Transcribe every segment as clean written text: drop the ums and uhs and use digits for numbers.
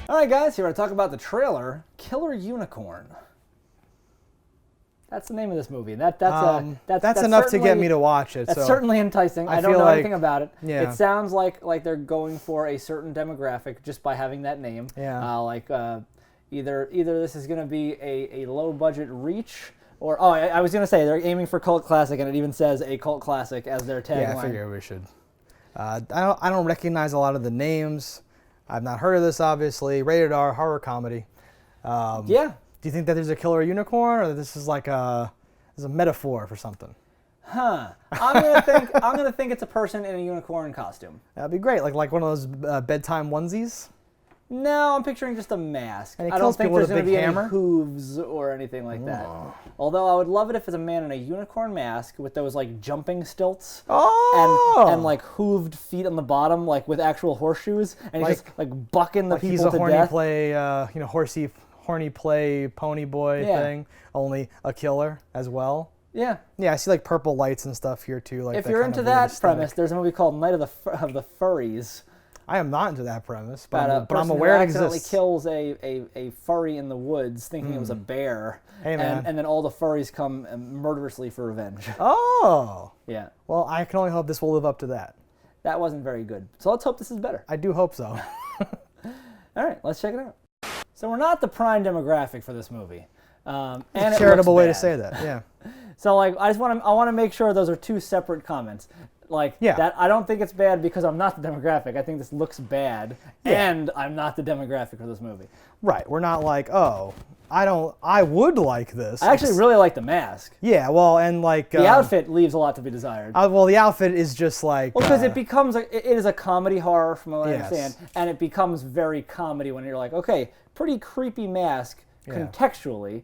All right, guys, here I talk about the trailer, Killer Unicorn. That's the name of this movie. That's enough to get me to watch it. That's certainly enticing. I don't know anything about it. Yeah. It sounds like they're going for a certain demographic just by having that name. Yeah. Either this is going to be a low budget reach, or I was going to say they're aiming for cult classic, and it even says a cult classic as their tagline. Yeah, I figure we should. I don't recognize a lot of the names. I've not heard of this, obviously. Rated R horror comedy. Yeah. Do you think that there's a killer unicorn, or this is like a metaphor for something? Huh. I'm gonna think it's a person in a unicorn costume. That'd be great, like one of those bedtime onesies. No, I'm picturing just a mask. And I don't think there's going to be any hooves or anything like that. Although I would love it if it's a man in a unicorn mask with those like jumping stilts and like hooved feet on the bottom, like with actual horseshoes, and he's just like bucking the people to death. He's a horny play pony boy thing, only a killer as well. Yeah. Yeah, I see like purple lights and stuff here too. Like if you're into that premise, there's a movie called Night of the Furries. I am not into that premise, but I'm aware it exists. Accidentally kills a furry in the woods, thinking it was a bear. Hey, man. And then all the furries come murderously for revenge. Oh. Yeah. Well, I can only hope this will live up to that. That wasn't very good. So let's hope this is better. I do hope so. All right, let's check it out. So we're not the prime demographic for this movie. And it's a charitable way to say that, yeah. So like, I want to make sure those are two separate comments. That I don't think it's bad because I'm not the demographic. I think this looks bad, and I'm not the demographic for this movie. Right. We're not like, oh, I would like this. I actually really like the mask. Yeah, well, and like... the outfit leaves a lot to be desired. Well, the outfit is just like... Well, because it is a comedy horror, from what I understand, and it becomes very comedy when you're like, okay, pretty creepy mask contextually,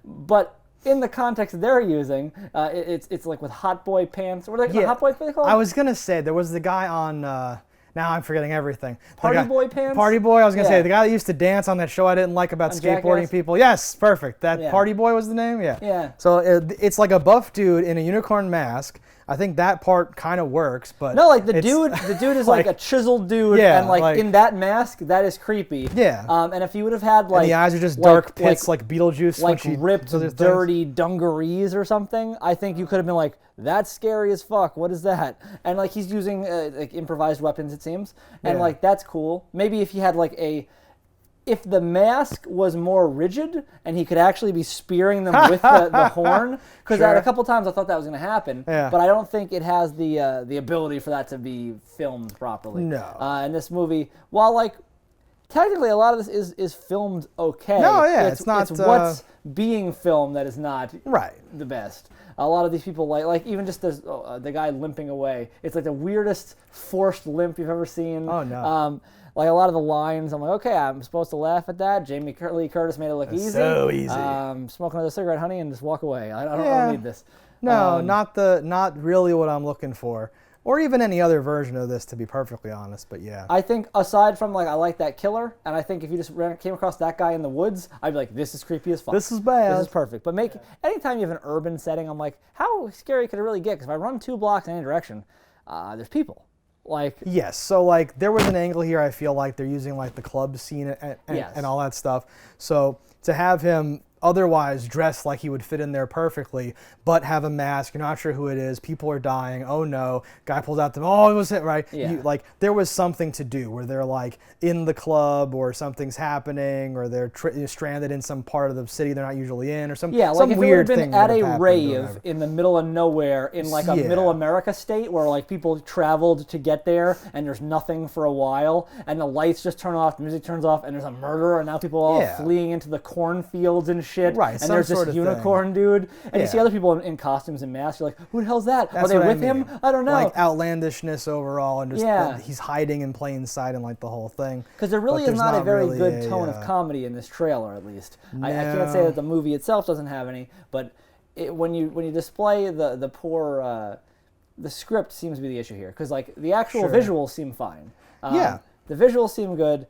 but... in the context they're using, it's like with hot boy pants. What are they, hot boy called? I was going to say, there was the guy on, now I'm forgetting everything. Party boy pants? Party boy, I was going to say, the guy that used to dance on that show I didn't like about skateboarding Jackass? people. Yes, perfect. That Party boy was the name? Yeah. Yeah. So it's like a buff dude in a unicorn mask. I think that part kind of works, but... No, like the dude is like a chiseled dude, and like in that mask, that is creepy. Yeah. And if you would have had like... And the eyes are just dark pits like Beetlejuice. Like ripped, dirty dungarees or something, I think you could have been like, that's scary as fuck, what is that? And like he's using like improvised weapons, it seems, and like that's cool. Maybe if he had like if the mask was more rigid and he could actually be spearing them with the horn, because a couple times I thought that was going to happen, but I don't think it has the ability for that to be filmed properly. No. And this movie, while like technically a lot of this is filmed okay. No, yeah, it's not. It's what's being filmed that is not the best. A lot of these people like even just the guy limping away. It's like the weirdest forced limp you've ever seen. Oh no. Like a lot of the lines, I'm like, okay, I'm supposed to laugh at that. Jamie Lee Curtis made it look easy. So easy. Smoke another cigarette, honey, and just walk away. I don't need this. No, not really what I'm looking for, or even any other version of this, to be perfectly honest. But yeah, I think aside from like I like that killer, and I think if you just came across that guy in the woods, I'd be like, this is creepy as fuck. This is bad. This is perfect. But anytime you have an urban setting, I'm like, how scary could it really get? Because if I run 2 blocks in any direction, there's people. Yes, so like there was an angle here. I feel like they're using like the club scene and all that stuff. So to have him otherwise dressed like he would fit in there perfectly, but have a mask, you're not sure who it is, people are dying, oh no, guy pulls out it was it, right? Yeah. Like there was something to do where they're like in the club or something's happening or they're stranded in some part of the city they're not usually in or some if weird it would have been at a rave whatever. In the middle of nowhere in like a middle America state where like people traveled to get there and there's nothing for a while and the lights just turn off, the music turns off, and there's a murderer and now people are all fleeing into the cornfields and shit. Right, and there's this unicorn dude, and you see other people in costumes and masks. You're like, who the hell's that? That's are they with him? I don't know. Like outlandishness overall, and just he's hiding in plain sight and like the whole thing. Because there really is not a very good tone of comedy in this trailer, at least. No. I can't say that the movie itself doesn't have any, but when you display the poor, the script seems to be the issue here. Because like the actual visuals seem fine. The visuals seem good.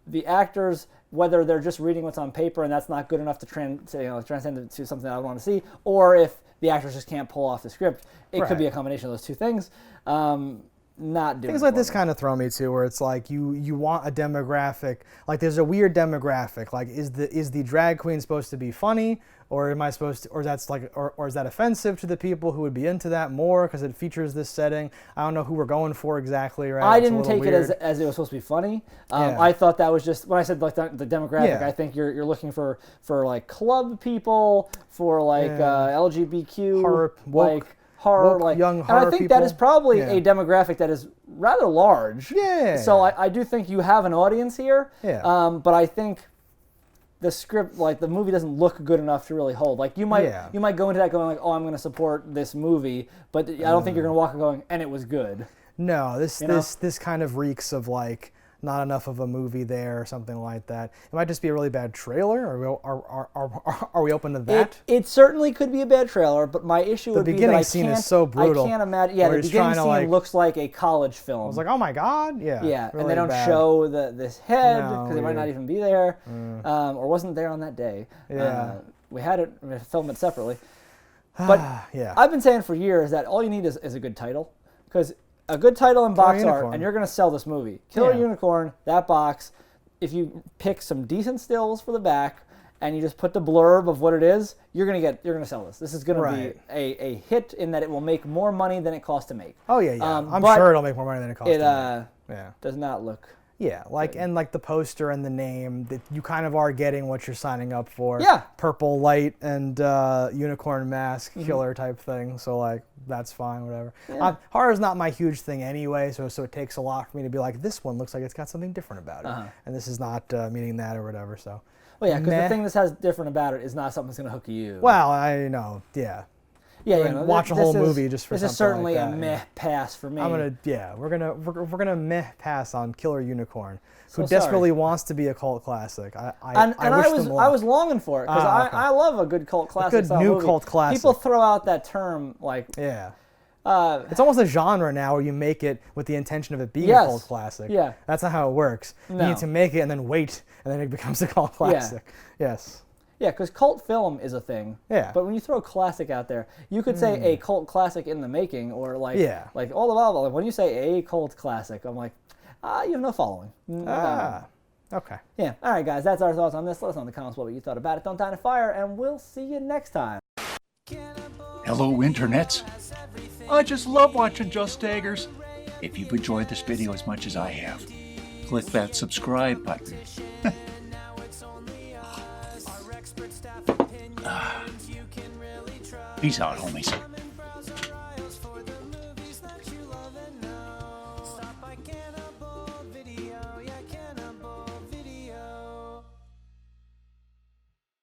The actors, whether they're just reading what's on paper and that's not good enough to transcend it to something I want to see, or if the actors just can't pull off the script, it could be a combination of those two things. not doing things it like for this me. kind of throw me too, where it's like you want a demographic, like there's a weird demographic, like is the drag queen supposed to be funny, or am I supposed to, or that's like, or is that offensive to the people who would be into that more because it features this setting? I don't know who we're going for exactly, right? I It's a didn't little take it weird. as it was supposed to be funny. Yeah. I thought that was just when I said like the demographic. Yeah. I think you're looking for like club people, for like LGBTQ, woke horror, like young and horror I think that is people. probably Yeah. a demographic that is rather large. Yeah. So I do think you have an audience here. Yeah. But I think the script, like the movie, doesn't look good enough to really hold. Like you might go into that going like, oh, I'm going to support this movie, but I don't think you're going to walk in going, and it was good. No, this kind of reeks of like not enough of a movie there or something like that. It might just be a really bad trailer. Are we open to that? It certainly could be a bad trailer, but my issue would be that beginning scene is so brutal. I can't imagine. Yeah, where the he's beginning trying to, scene looks like a college film. I was like, oh my god, yeah. Yeah, really and they don't bad. show this head No, because it might not weird. even be there, or wasn't there on that day. Yeah. We filmed it separately. But yeah. I've been saying for years that all you need is a good title, because a good title and box art, Unicorn. and you're going to sell this movie. Killer Yeah. Unicorn, that box. If you pick some decent stills for the back and you just put the blurb of what it is, you're gonna sell this. This is gonna Right. be a hit in that it will make more money than it costs to make. Oh yeah. I'm but sure it'll make more money than it costs. It yeah. does not look. Yeah, like and like the poster and the name, that you kind of are getting what you're signing up for. Yeah. Purple light and unicorn mask killer type thing. So like that's fine, whatever. Yeah. Horror's not my huge thing anyway, so it takes a lot for me to be like, this one looks like it's got something different about it, and this is not meaning that or whatever. So. Well, yeah, because Meh. the thing this has different about it is not something that's gonna hook you. Well, I know, yeah. yeah, no, watch a whole movie just for this is something like certainly that, a meh pass for me. We're gonna meh pass on Killer Unicorn, who So desperately sorry. wants to be a cult classic. I was longing for it because okay. I love a good cult classic. good style new movie. cult classic. People throw out that term like Yeah. It's almost a genre now where you make it with the intention of it being Yes. a cult classic. Yeah. That's not how it works. No. You need to make it and then wait, and then it becomes a cult classic. Yes. Yeah, because cult film is a thing. Yeah. But when you throw classic out there, you could say a cult classic in the making, or like all the while. Like when you say a cult classic, I'm like, you have no following. Okay. Yeah. All right, guys, that's our thoughts on this. Let us know in the comments what you thought about it. Don't die in a fire, and we'll see you next time. Hello, internets. I just love watching JustDaggers. If you've enjoyed this video as much as I have, click that subscribe button. Peace out, homies.